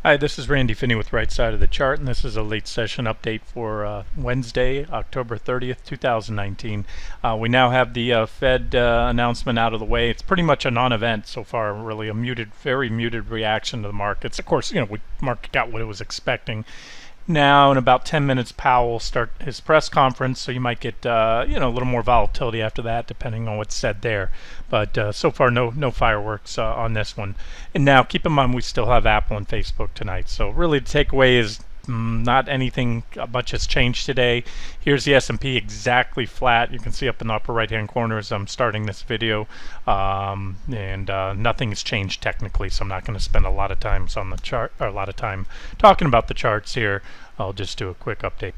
Hi, this is Randy Finney with Right Side of the Chart, and this is a late session update for Wednesday, October 30th, 2019. We now have the Fed announcement out of the way. It's pretty much a non-event so far, really a muted, very muted reaction to the markets. Of course, market got what it was expecting. Now, in about 10 minutes, Powell will start his press conference, so you might get a little more volatility after that, depending on what's said there. But so far, no fireworks on this one. And now, keep in mind, we still have Apple and Facebook tonight. So really, the takeaway is not anything much has changed today. Here's the S&P exactly flat. You can see up in the upper right hand corner as I'm starting this video, and nothing has changed technically, so I'm not going to spend a lot of time on the chart, or a lot of time talking about the charts here. I'll just do a quick update,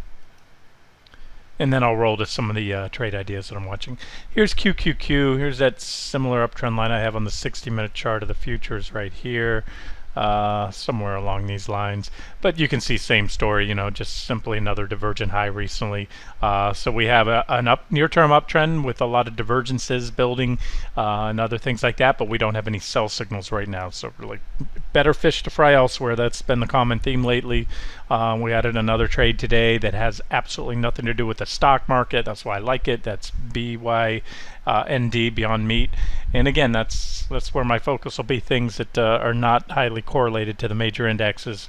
and then I'll roll to some of the trade ideas that I'm watching. Here's QQQ. Here's that similar uptrend line I have on the 60-minute chart of the futures right here. Somewhere along these lines, but you can see same story, just simply another divergent high recently. So we have an near-term uptrend with a lot of divergences building and other things like that, but we don't have any sell signals right now. So really better fish to fry elsewhere. That's been the common theme lately. We added another trade today that has absolutely nothing to do with the stock market. That's why I like it. That's BYND, Beyond Meat. And again, that's where my focus will be, things that are not highly correlated to the major indexes,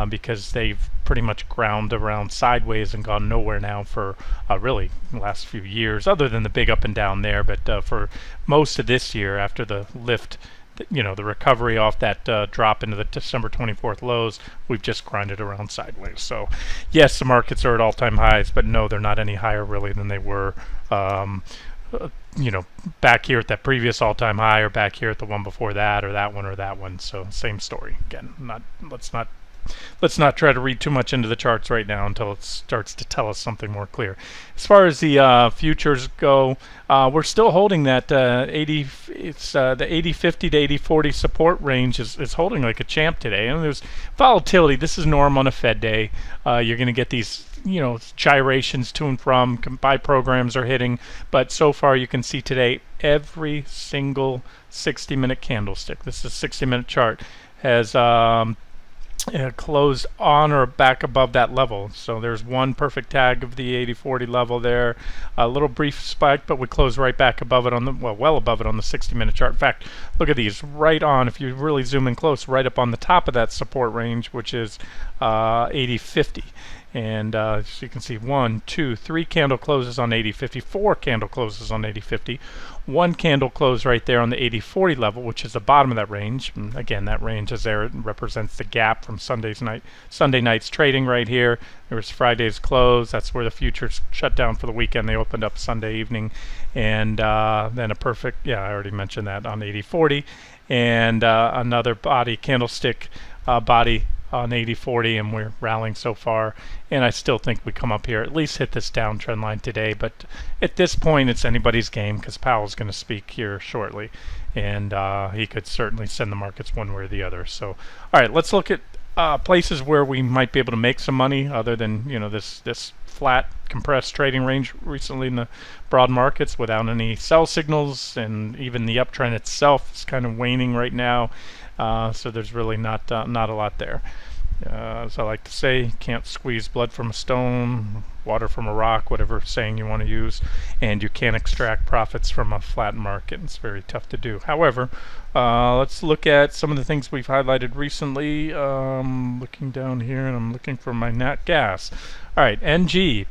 because they've pretty much ground around sideways and gone nowhere now for really the last few years, other than the big up and down there. But for most of this year, after the lift, the recovery off that drop into the December 24th lows, we've just grinded around sideways. So yes, the markets are at all-time highs, but no, they're not any higher really than they were back here at that previous all-time high, or back here at the one before that, or that one, or that one. So same story again. Let's not try to read too much into the charts right now until it starts to tell us something more clear. As far as the futures go, we're still holding that the 80.50 to 80.40 support range is holding like a champ today. And there's volatility. This is normal on a Fed day. You're going to get these gyrations to and from. Buy programs are hitting, but so far you can see today every single 60-minute candlestick. This is a 60-minute chart, has closed on or back above that level. So there's one perfect tag of the 80.40 level there, a little brief spike, but we close right back above it on the well above it on the 60-minute chart. In fact, look at these right on, if you really zoom in close, right up on the top of that support range, which is 80.50. And so you can see 1, 2, 3 candle closes on 80.50, 4 candle closes on 80.50, 1 candle close right there on the 80.40 level, which is the bottom of that range. And again, that range is there. It represents the gap from Sunday night's trading right here. There was Friday's close. That's where the futures shut down for the weekend. They opened up Sunday evening, and then a perfect, I already mentioned that, on 80.40, and another body candlestick body on 80.40, and we're rallying so far. And I still think we come up here, at least hit this downtrend line today. But at this point, it's anybody's game, because Powell's going to speak here shortly, and he could certainly send the markets one way or the other. So, all right, let's look at places where we might be able to make some money, other than this flat compressed trading range recently in the broad markets without any sell signals, and even the uptrend itself is kind of waning right now. So there's really not a lot there. As I like to say, can't squeeze blood from a stone, water from a rock, whatever saying you want to use, and you can't extract profits from a flat market. It's very tough to do. However, let's look at some of the things we've highlighted recently. Looking down here, and I'm looking for my nat gas. All right, NG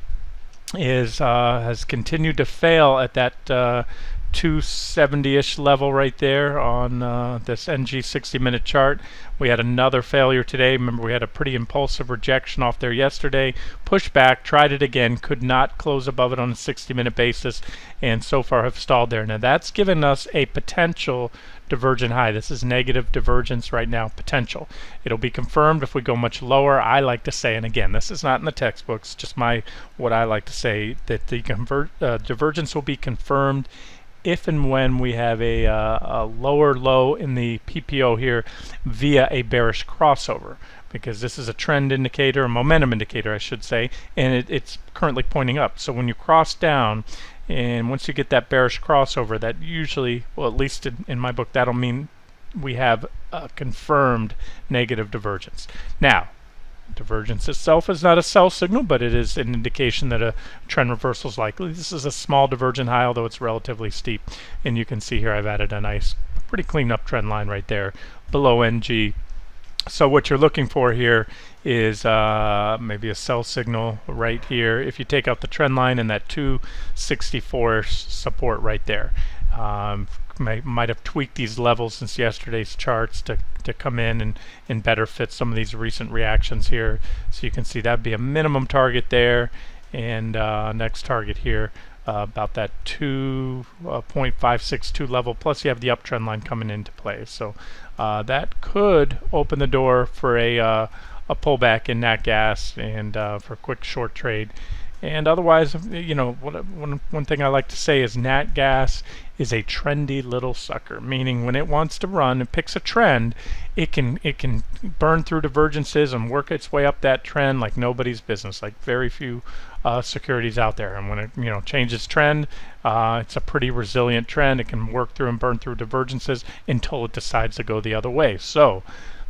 has continued to fail at that 270-ish level right there on this NG 60-minute chart. We had another failure today. Remember, we had a pretty impulsive rejection off there yesterday. Pushed back, tried it again, could not close above it on a 60-minute basis, and so far have stalled there. Now that's given us a potential divergent high. This is negative divergence right now, potential. It'll be confirmed if we go much lower. I like to say, and again, this is not in the textbooks, just what I like to say, that the divergence will be confirmed if and when we have a lower low in the PPO here via a bearish crossover, because this is a trend indicator, a momentum indicator I should say, and it's currently pointing up. So when you cross down, and once you get that bearish crossover, that usually, well, at least in my book, that'll mean we have a confirmed negative divergence. Now, divergence itself is not a sell signal, but it is an indication that a trend reversal is likely. This is a small divergent high, although it's relatively steep. And you can see here I've added a nice, pretty clean up trend line right there below NG. So what you're looking for here is maybe a sell signal right here. If you take out the trend line and that 264 support right there. Might have tweaked these levels since yesterday's charts to come in and better fit some of these recent reactions here. So you can see that'd be a minimum target there, and next target here about that 2.562 level, plus you have the uptrend line coming into play. So that could open the door for a pullback in nat gas and for a quick short trade. And otherwise, you know, one thing I like to say is nat gas is a trendy little sucker, meaning when it wants to run, it picks a trend, it can burn through divergences and work its way up that trend like nobody's business, like very few securities out there. And when it changes trend, it's a pretty resilient trend. It can work through and burn through divergences until it decides to go the other way. So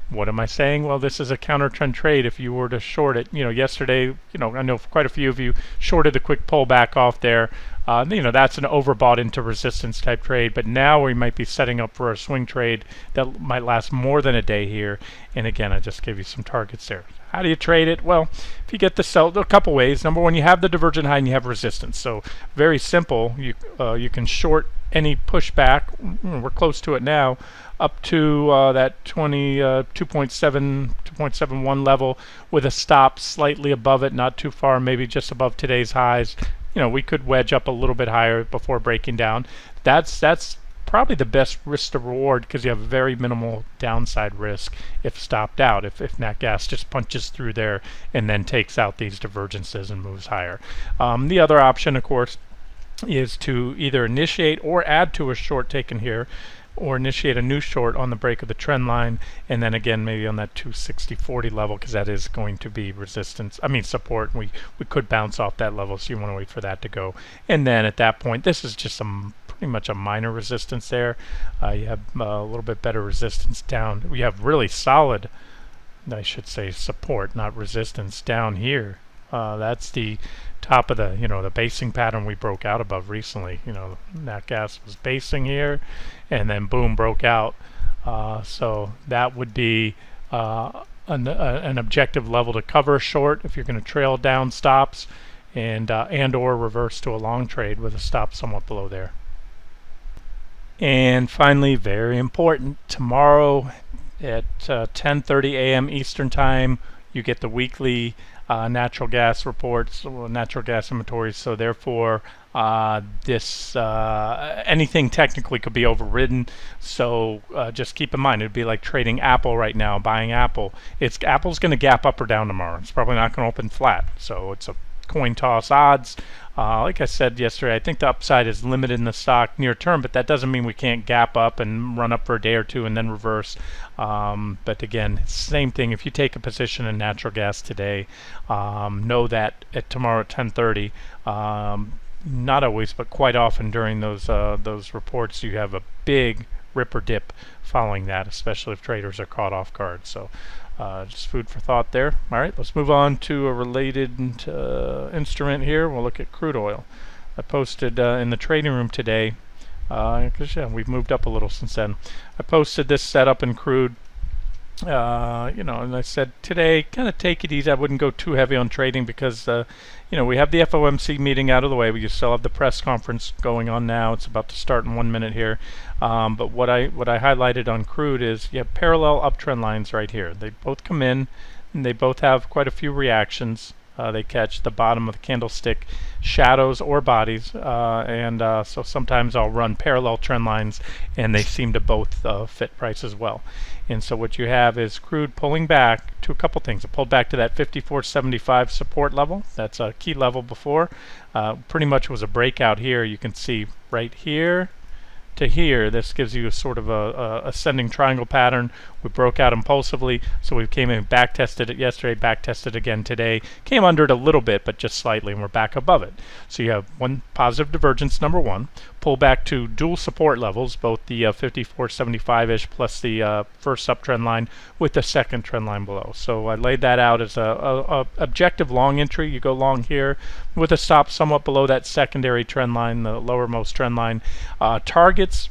what am I saying? Well, this is a counter trend trade. If you were to short it, yesterday, I know quite a few of you shorted the quick pullback off there. That's an overbought into resistance type trade, but now we might be setting up for a swing trade that might last more than a day here. And again, I just gave you some targets there. How do you trade it? Well, if you get the sell, a couple ways. Number one, you have the divergent high and you have resistance. So very simple. You can short any pushback. We're close to it now, up to that 2.71 level with a stop slightly above it, not too far, maybe just above today's highs. We could wedge up a little bit higher before breaking down. That's probably the best risk to reward because you have very minimal downside risk if stopped out, if nat gas just punches through there and then takes out these divergences and moves higher. The other option, of course, is to either initiate or add to a short taken here, or initiate a new short on the break of the trend line, and then again maybe on that 260.40 level, because that is going to be support. We could bounce off that level, so you want to wait for that to go. And then at that point, this is just pretty much a minor resistance there. You have a little bit better resistance down. We have really solid, I should say, support, not resistance down here. That's the top of the basing pattern we broke out above recently. Nat gas was basing here and then boom, broke out. So that would be an objective level to cover a short if you're going to trail down stops and or reverse to a long trade with a stop somewhat below there. And finally, very important, tomorrow at 10:30 a.m. Eastern Time, you get the weekly natural gas reports, natural gas inventories. So therefore, anything technically could be overridden. So just keep in mind, it'd be like trading Apple right now, buying Apple. Apple's going to gap up or down tomorrow. It's probably not going to open flat. So it's a coin toss odds. Like I said yesterday, I think the upside is limited in the stock near term, but that doesn't mean we can't gap up and run up for a day or two and then reverse. But again, same thing. If you take a position in natural gas today, know that tomorrow at 10:30, not always, but quite often during those reports, you have a big rip or dip following that, especially if traders are caught off guard. So just food for thought there. All right, let's move on to a related instrument here. We'll look at crude oil. I posted in the trading room today, because we've moved up a little since then. I posted this setup in crude. And I said today, kind of take it easy. I wouldn't go too heavy on trading because, we have the FOMC meeting out of the way. We still have the press conference going on now. It's about to start in 1 minute here. But what I highlighted on crude is you have parallel uptrend lines right here. They both come in, and they both have quite a few reactions. They catch the bottom of the candlestick shadows or bodies, so sometimes I'll run parallel trend lines, and they seem to both fit price as well. And so what you have is crude pulling back to a couple things. It pulled back to that 54.75 support level. That's a key level before. Pretty much was a breakout here. You can see right here, to here, this gives you a sort of a ascending triangle pattern. We broke out impulsively, so we came in, back tested it yesterday, back tested again today, came under it a little bit, but just slightly, and we're back above it. So you have one positive divergence, number one, pull back to dual support levels, both the 54.75-ish plus the first uptrend line with the second trend line below. So I laid that out as a objective long entry. You go long here with a stop somewhat below that secondary trend line, the lowermost trend line. Targets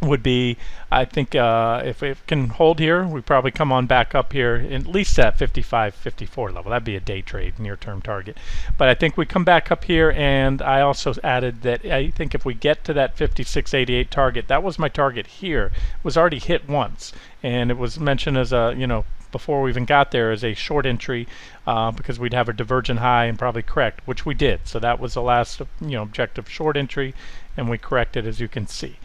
would be, I think, if it can hold here, we probably come on back up here, at least at 55, 54 level. That'd be a day trade, near-term target. But I think we come back up here, and I also added that I think if we get to that 56.88 target, that was my target here. It was already hit once, and it was mentioned as a, before we even got there, as a short entry because we'd have a divergent high and probably correct, which we did. So that was the last, objective short entry, and we corrected, as you can see.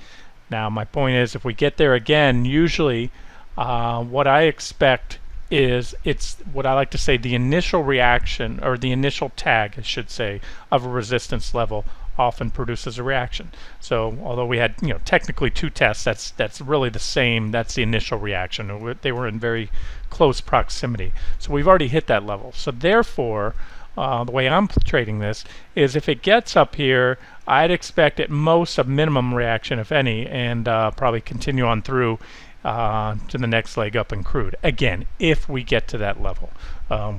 Now my point is, if we get there again, usually what I expect is, it's what I like to say, the initial reaction, or the initial tag, I should say, of a resistance level often produces a reaction. So although we had technically two tests, that's really the same. That's the initial reaction. They were in very close proximity. So we've already hit that level. So therefore, the way I'm trading this is, if it gets up here, I'd expect at most a minimum reaction, if any, and probably continue on through to the next leg up in crude. Again, if we get to that level.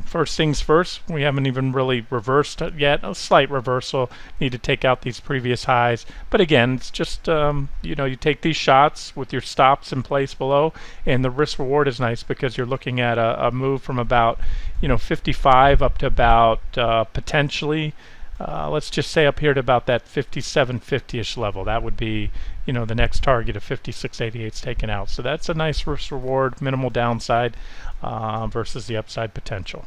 First things first, we haven't even really reversed it yet. A slight reversal. Need to take out these previous highs. But again, it's just, you take these shots with your stops in place below, and the risk reward is nice because you're looking at a move from about 55 up to about potentially, let's just say up here to about that 57.50-ish level. That would be, the next target of 56.88 is taken out. So that's a nice risk reward, minimal downside versus the upside potential.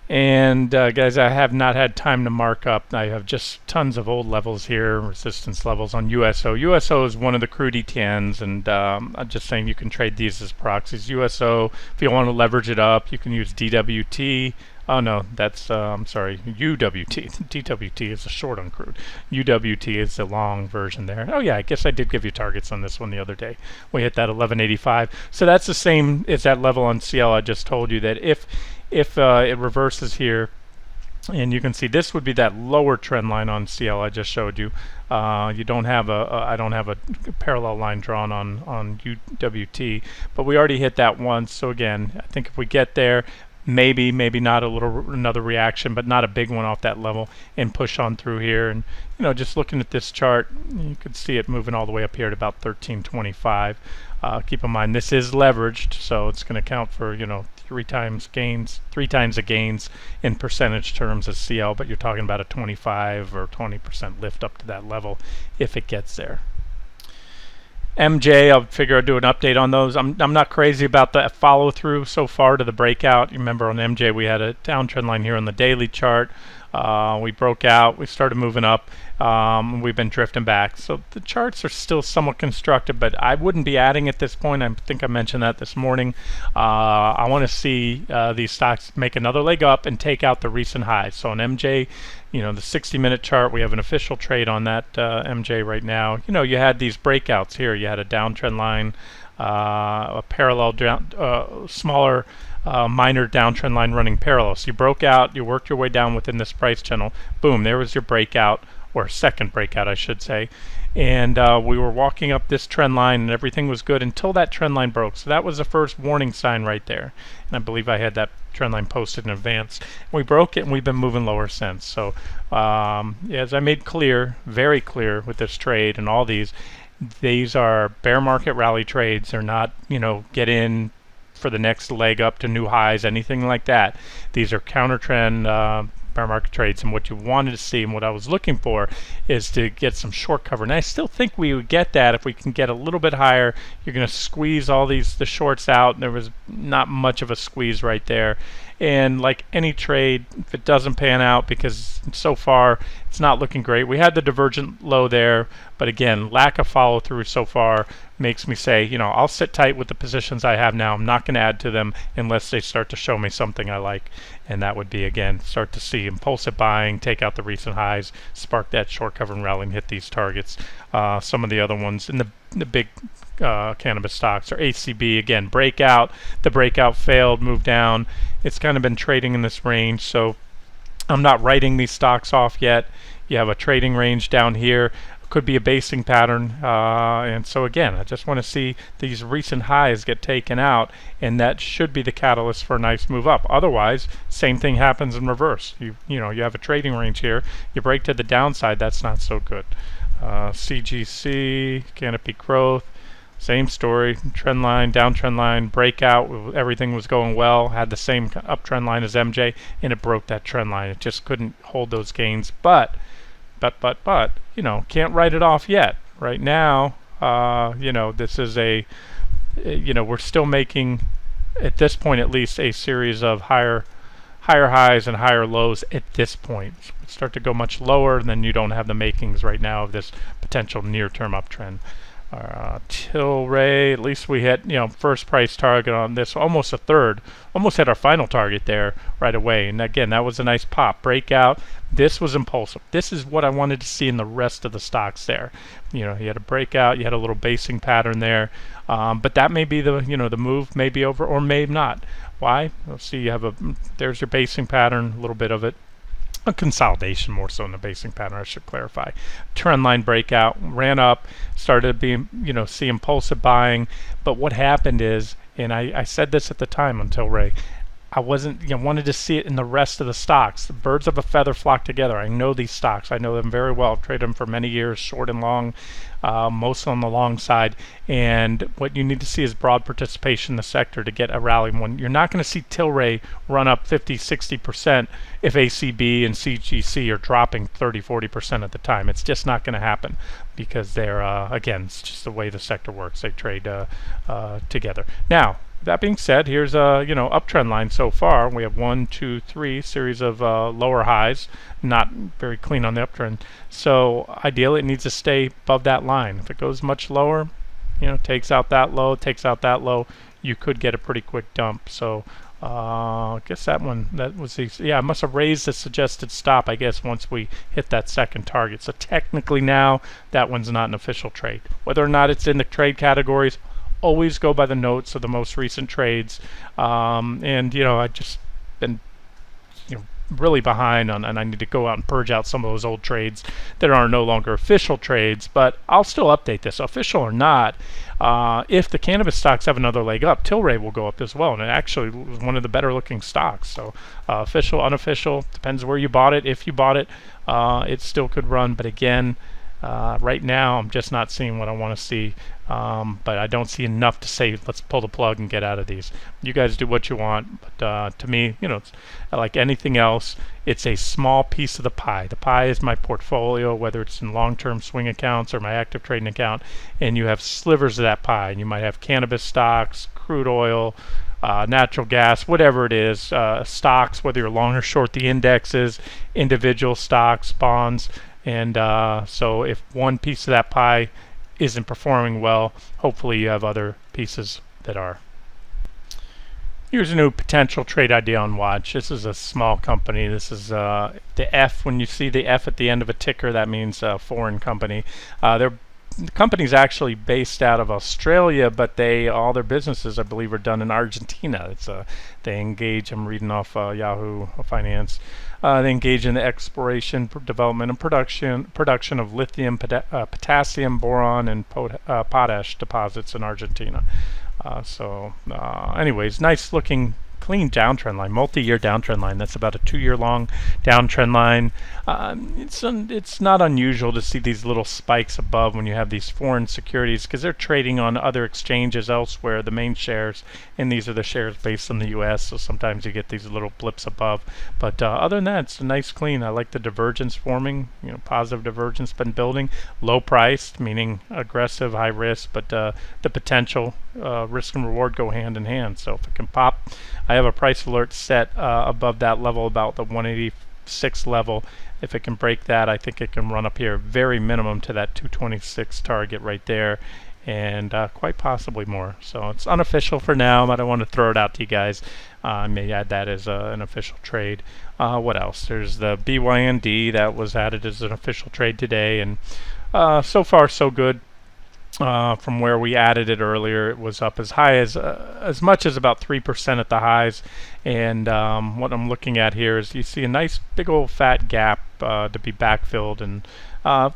And guys, I have not had time to mark up. I have just tons of old levels here, resistance levels on USO. USO is one of the crude ETNs, and I'm just saying you can trade these as proxies. USO, if you want to leverage it up, you can use DWT. Oh no, that's, I'm sorry, UWT. DWT is a short on crude. UWT is the long version there. Oh yeah, I guess I did give you targets on this one the other day. We hit that 1185. So that's the same as that level on CL I just told you, that if it reverses here, and you can see this would be that lower trend line on CL I just showed you. You don't have I don't have a parallel line drawn on UWT, but we already hit that once. So again, I think if we get there, maybe not another reaction, but not a big one off that level, and push on through here. And just looking at this chart, you could see it moving all the way up here at about 1325. Keep in mind this is leveraged, so it's going to count for three times the gains in percentage terms as CL, but you're talking about a 25 or 20% lift up to that level if it gets there. MJ, I'll figure I'd do an update on those. I'm not crazy about the follow through so far to the breakout. You remember on MJ we had a downtrend line here on the daily chart. We broke out, we started moving up, we've been drifting back. So the charts are still somewhat constructive, but I wouldn't be adding at this point. I think I mentioned that this morning. I want to see these stocks make another leg up and take out the recent highs. So on MJ, the 60-minute chart, we have an official trade on that MJ right now. You had these breakouts here. You had a downtrend line, a parallel down, smaller minor downtrend line running parallel. So you broke out, you worked your way down within this price channel. Boom, there was your breakout, or second breakout I should say. And we were walking up this trend line and everything was good until that trend line broke. So that was the first warning sign right there. And I believe I had that trend line posted in advance. We broke it and we've been moving lower since. So as I made clear, very clear with this trade and all these are bear market rally trades. They're not, get in for the next leg up to new highs, anything like that. These are counter trend bear market trades, and what you wanted to see and what I was looking for is to get some short cover. And I still think we would get that if we can get a little bit higher. You're going to squeeze all the shorts out. There was not much of a squeeze right there. And like any trade, if it doesn't pan out, because so far it's not looking great. We had the divergent low there, but again, lack of follow through so far makes me say, I'll sit tight with the positions I have now. I'm not going to add to them unless they start to show me something I like, and that would be, again, start to see impulsive buying, take out the recent highs, spark that short covering rally and hit these targets. Some of the other ones in the big cannabis stocks or ACB, again, breakout. The breakout failed, moved down. It's kind of been trading in this range, so I'm not writing these stocks off yet. You have a trading range down here. Could be a basing pattern, and so again, I just want to see these recent highs get taken out, and that should be the catalyst for a nice move up. Otherwise, same thing happens in reverse. You have a trading range here. You break to the downside, that's not so good. CGC, Canopy Growth, same story. Trend line, downtrend line, breakout. Everything was going well. Had the same uptrend line as MJ, and it broke that trend line. It just couldn't hold those gains, but can't write it off yet. Right now, this is we're still making, at this point at least, a series of higher highs and higher lows at this point. So it start to go much lower, and then you don't have the makings right now of this potential near-term uptrend. Tilray, at least we hit first price target on this, almost a third, almost hit our final target there right away. And again, that was a nice pop breakout. This was impulsive. This is what I wanted to see in the rest of the stocks there. You had a breakout, you had a little basing pattern there, but that may be the the move may be over or may not. Why? We'll see. You have there's your basing pattern, a little bit of it. A consolidation more so in the basing pattern, I should clarify. Trend line breakout, ran up, started being, see impulsive buying. But what happened is, and I said this at the time until Ray, I wasn't, wanted to see it in the rest of the stocks. The birds of a feather flock together. I know these stocks. I know them very well. I've traded them for many years, short and long, most on the long side. And what you need to see is broad participation in the sector to get a rally. When you're not going to see Tilray run up 50, 60% if ACB and CGC are dropping 30, 40% at the time. It's just not going to happen because they're, again, it's just the way the sector works. They trade together. Now, that being said, here's a uptrend line so far. We have 1, 2, 3 series of lower highs, not very clean on the uptrend. So ideally, it needs to stay above that line. If it goes much lower, takes out that low, you could get a pretty quick dump. So I guess that was I must have raised the suggested stop, I guess, once we hit that second target. So technically now that one's not an official trade. Whether or not it's in the trade categories, always go by the notes of the most recent trades, and I just been really behind on, and I need to go out and purge out some of those old trades that are no longer official trades, but I'll still update this, official or not. If the cannabis stocks have another leg up, Tilray will go up as well, and it actually was one of the better looking stocks. So official, unofficial, depends where you bought it. If you bought it, it still could run, but again, right now I'm just not seeing what I want to see, but I don't see enough to say let's pull the plug and get out of these. You guys do what you want, but to me, it's like anything else, it's a small piece of the pie. The pie is my portfolio, whether it's in long-term swing accounts or my active trading account, and you have slivers of that pie, and you might have cannabis stocks, crude oil, natural gas, whatever it is, stocks, whether you're long or short the indexes, individual stocks, bonds. And so if one piece of that pie isn't performing well, hopefully you have other pieces that are. Here's a new potential trade idea on watch. This is a small company. This is the F. When you see the F at the end of a ticker, that means a foreign company. The company's actually based out of Australia, but all their businesses, I believe, are done in Argentina. They engage, I'm reading off Yahoo Finance, they engage in the exploration, development, and production of lithium, potassium, boron, and potash deposits in Argentina. Anyways, nice looking clean downtrend line, multi-year downtrend line. That's about a 2-year long downtrend line. It's not unusual to see these little spikes above when you have these foreign securities because they're trading on other exchanges elsewhere, the main shares, and these are the shares based in the US, so sometimes you get these little blips above. But other than that, it's a nice clean. I like the divergence forming, positive divergence been building, low priced, meaning aggressive, high risk, but the potential risk and reward go hand in hand. So if it can pop, I have a price alert set above that level, about the 186 level, If it can break that, I think it can run up here very minimum to that 226 target right there, and quite possibly more. So it's unofficial for now, but I want to throw it out to you guys. I may add that as an official trade. What else? There's the BYND that was added as an official trade today, and so far so good. From where we added it earlier, it was up as high as much as about 3% at the highs. And what I'm looking at here is you see a nice big old fat gap to be backfilled, and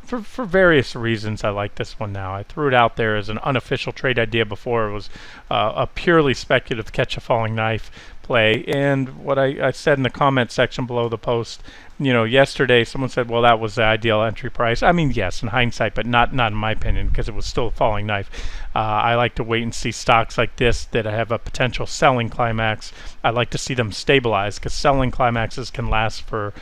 for various reasons I like this one now. I threw it out there as an unofficial trade idea before. It was a purely speculative catch a falling knife play, and what I said in the comment section below the post, you know, yesterday someone said, well, that was the ideal entry price. I mean, yes, in hindsight, but not in my opinion, because it was still a falling knife. I like to wait and see stocks like this that have a potential selling climax. I like to see them stabilize, because selling climaxes can last for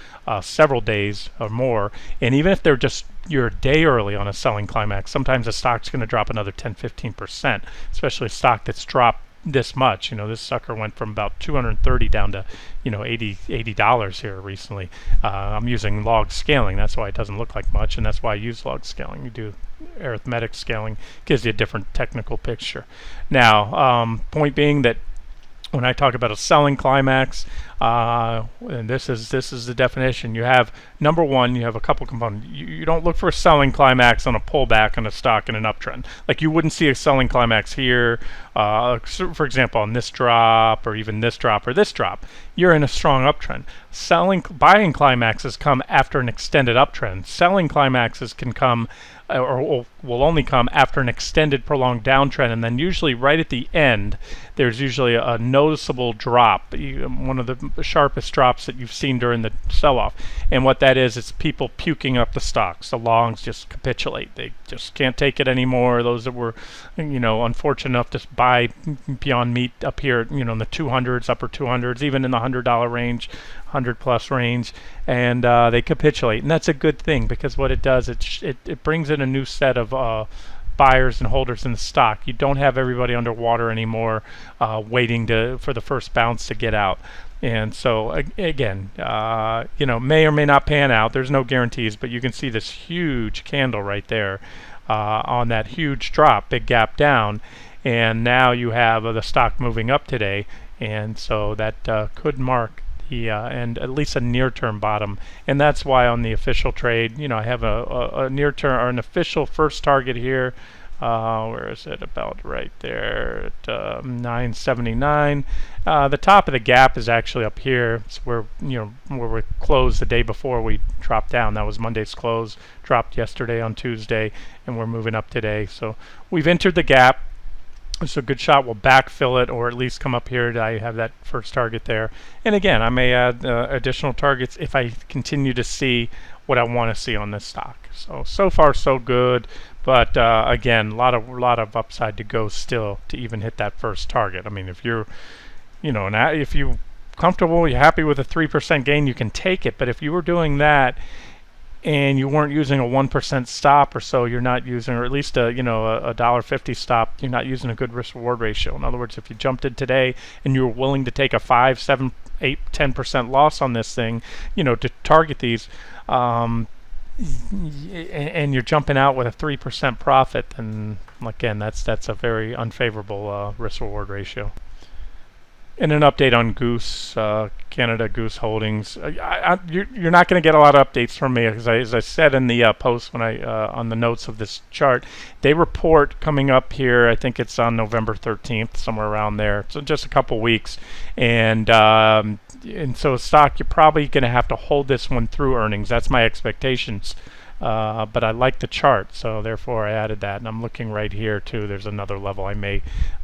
several days or more, and even if they're just you're a day early on a selling climax, sometimes a stock's going to drop another 10-15%, especially a stock that's dropped this much. You know, this sucker went from about 230 down to, you know, $80 here recently. I'm using log scaling, that's why it doesn't look like much, and that's why I use log scaling. You do arithmetic scaling, gives you a different technical picture. Now, point being that when I talk about a selling climax, and this is the definition. You have, number one, you have a couple components. You don't look for a selling climax on a pullback on a stock in an uptrend. Like you wouldn't see a selling climax here, for example, on this drop, or even this drop, or this drop. You're in a strong uptrend. Buying climaxes come after an extended uptrend. Selling climaxes can come or will only come after an extended prolonged downtrend, and then usually right at the end there's usually a noticeable drop, one of the sharpest drops that you've seen during the sell-off. And what that is, it's people puking up the stocks. The longs just capitulate. They just can't take it anymore. Those that were, you know, unfortunate enough to buy Beyond Meat up here, you know, in the 200s, upper 200s, even in the $100 range, 100 plus range, and they capitulate. And that's a good thing, because what it does, it brings in a new set of buyers and holders in the stock. You don't have everybody underwater anymore, waiting for the first bounce to get out. And so again, you know, may or may not pan out. There's no guarantees, but you can see this huge candle right there on that huge drop, big gap down, and now you have the stock moving up today, and so that could mark the and at least a near-term bottom. And that's why on the official trade, you know, I have a near-term or an official first target here. Where is it? About right there at 979. The top of the gap is actually up here. It's where, you know, where we closed the day before we dropped down. That was Monday's close. Dropped yesterday on Tuesday, and we're moving up today. So we've entered the gap. So a good shot will backfill it, or at least come up here. I have that first target there. And again, I may add additional targets if I continue to see what I want to see on this stock. So far so good, but again, a lot of upside to go still to even hit that first target. I mean, if you're, you know, if you're comfortable, you're happy with a 3% gain, you can take it. But if you were doing that and you weren't using a 1% stop or so, you're not using, or at least a, you know, a $1.50 stop, you're not using a good risk-reward ratio. In other words, if you jumped in today and you were willing to take a 5, 7, 8, 10% loss on this thing, you know, to target these, and you're jumping out with a 3% profit, then again, that's a very unfavorable risk-reward ratio. And an update on Goose, Canada Goose Holdings. You're not going to get a lot of updates from me, because as I said in the post when on the notes of this chart, they report coming up here. I think it's on November 13th, somewhere around there. So just a couple weeks, and so stock, you're probably going to have to hold this one through earnings. That's my expectations. But I like the chart, so therefore I added that, and I'm looking right here too. There's another level I'm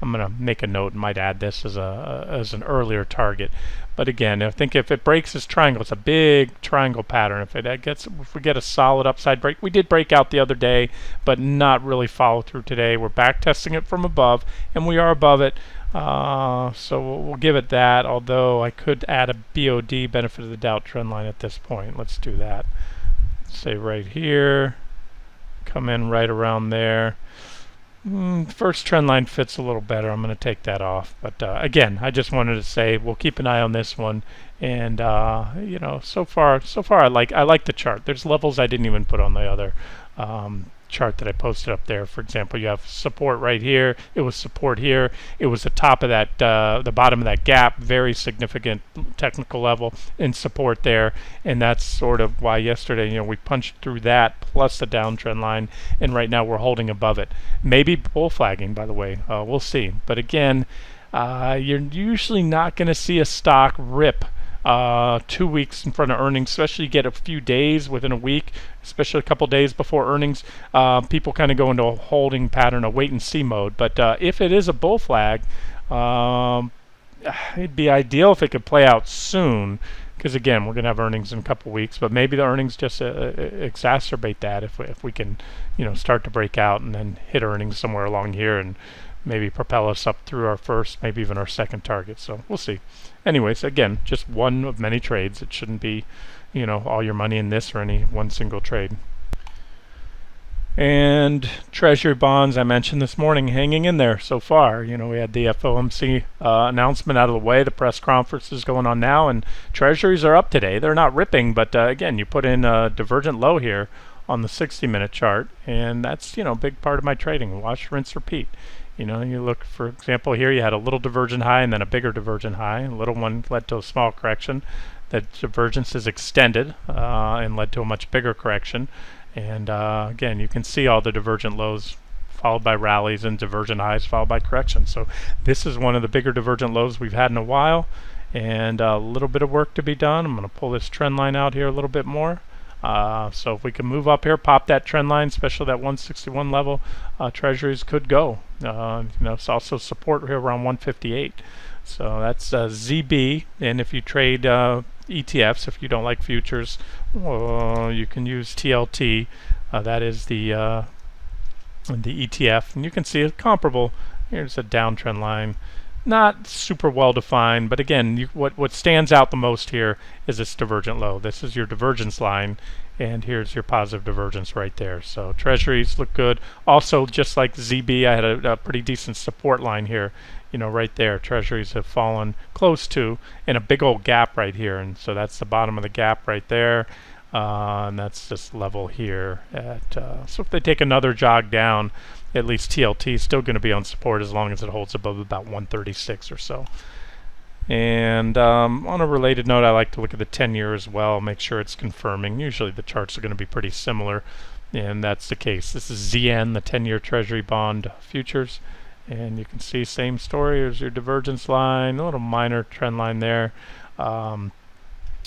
gonna make a note and might add this as an earlier target. But again, I think if it breaks this triangle, it's a big triangle pattern. If we get a solid upside break, we did break out the other day, but not really follow through today. We're back testing it from above, and we are above it. So we'll give it that, although I could add a BOD, benefit of the doubt trend line at this point. Let's do that. Say right here, come in right around there. First trend line fits a little better. I'm going to take that off. But again, I just wanted to say we'll keep an eye on this one. And you know, so far I like the chart. There's levels I didn't even put on the other chart that I posted up there. For example, you have support right here. It was support here. It was the top of that, the bottom of that gap. Very significant technical level and support there. And that's sort of why yesterday, you know, we punched through that plus the downtrend line, and right now we're holding above it. Maybe bull flagging, by the way. We'll see. But again, you're usually not going to see a stock rip 2 weeks in front of earnings, especially you get a few days within a week, especially a couple days before earnings. People kind of go into a holding pattern, a wait and see mode. But if it is a bull flag, it'd be ideal if it could play out soon, because again, we're going to have earnings in a couple weeks. But maybe the earnings just exacerbate that if we can, you know, start to break out and then hit earnings somewhere along here and maybe propel us up through our first, maybe even our second target. So we'll see. Anyways, again, just one of many trades. It shouldn't be, you know, all your money in this or any one single trade. And Treasury bonds, I mentioned this morning, hanging in there so far. You know, we had the FOMC announcement out of the way. The press conference is going on now, and Treasuries are up today. They're not ripping, but again, you put in a divergent low here on the 60-minute chart, and that's, you know, a big part of my trading. Watch, rinse, repeat. You know, you look, for example, here you had a little divergent high and then a bigger divergent high. A little one led to a small correction. That divergence is extended and led to a much bigger correction. And again, you can see all the divergent lows followed by rallies and divergent highs followed by corrections. So this is one of the bigger divergent lows we've had in a while, and a little bit of work to be done. I'm going to pull this trend line out here a little bit more. So if we can move up here, pop that trend line, especially that 161 level, treasuries could go. You know, it's also support here around 158. So that's ZB, and if you trade ETFs, if you don't like futures, you can use TLT. That is the ETF, and you can see it's comparable. Here's a downtrend line. Not super well defined, but again, what stands out the most here is this divergent low. This is your divergence line, and here's your positive divergence right there. So treasuries look good. Also, just like ZB, I had a pretty decent support line here. You know, right there, treasuries have fallen close to, and a big old gap right here, and so that's the bottom of the gap right there. And that's this level here at so if they take another jog down, at least TLT is still going to be on support as long as it holds above about 136 or so. And on a related note, I like to look at the 10-year as well, make sure it's confirming. Usually the charts are going to be pretty similar, and that's the case. This is ZN, the 10-year Treasury bond futures, and you can see same story. Here's your divergence line, a little minor trend line there.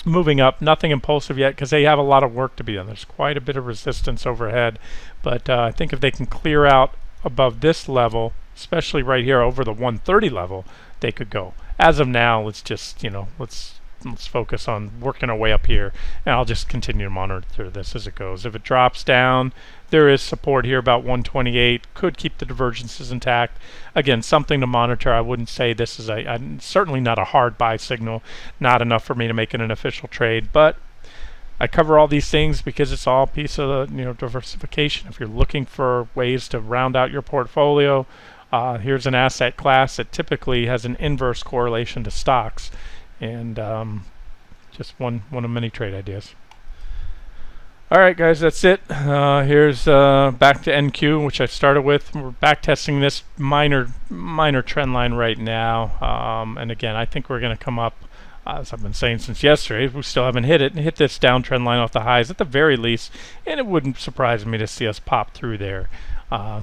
Moving up, nothing impulsive yet because they have a lot of work to be done. There's quite a bit of resistance overhead, but I think if they can clear out above this level, especially right here over the 130 level, they could go. As of now, let's just, you know, let's focus on working our way up here, and I'll just continue to monitor this as it goes. If it drops down, there is support here about 128. Could keep the divergences intact. Again, something to monitor. I wouldn't say this is certainly not a hard buy signal. Not enough for me to make it an official trade, but I cover all these things because it's all a piece of the, you know, diversification. If you're looking for ways to round out your portfolio, here's an asset class that typically has an inverse correlation to stocks, and just one of many trade ideas. All right, guys, that's it. Here's back to NQ, which I started with. We're back testing this minor trend line right now, and again, I think we're going to come up, as I've been saying since yesterday. We still haven't hit it, and hit this downtrend line off the highs at the very least, and it wouldn't surprise me to see us pop through there.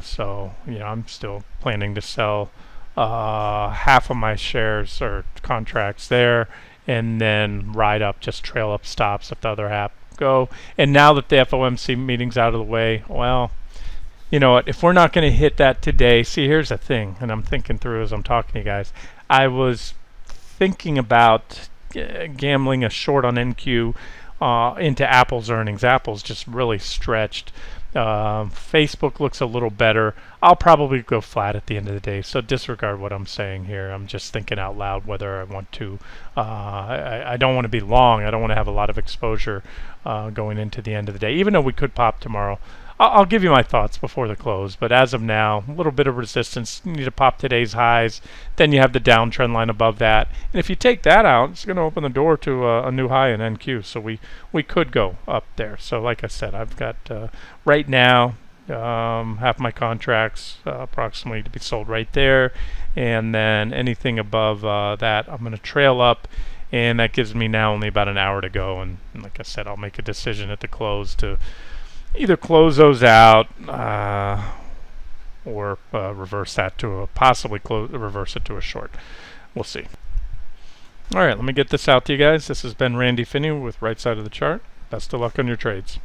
So, you know, I'm still planning to sell half of my shares or contracts there, and then ride up, just trail up stops if the other half go. And now that the FOMC meeting's out of the way, well, you know what, if we're not going to hit that today, see, here's the thing, and I'm thinking through as I'm talking to you guys. I was thinking about gambling a short on NQ into Apple's earnings. Apple's just really stretched. Facebook looks a little better. I'll probably go flat at the end of the day, so disregard what I'm saying here. I'm just thinking out loud whether I want to. I don't want to be long. I don't want to have a lot of exposure going into the end of the day, even though we could pop tomorrow. I'll give you my thoughts before the close, but as of now, a little bit of resistance. You need to pop today's highs. Then you have the downtrend line above that. And if you take that out, it's going to open the door to a new high in NQ. So we could go up there. So like I said, I've got right now half my contracts approximately to be sold right there. And then anything above that, I'm going to trail up. And that gives me now only about an hour to go. And like I said, I'll make a decision at the close to either close those out or reverse that to a possibly reverse it to a short. We'll see. All right, let me get this out to you guys. This has been Randy Finney with Right Side of the Chart. Best of luck on your trades.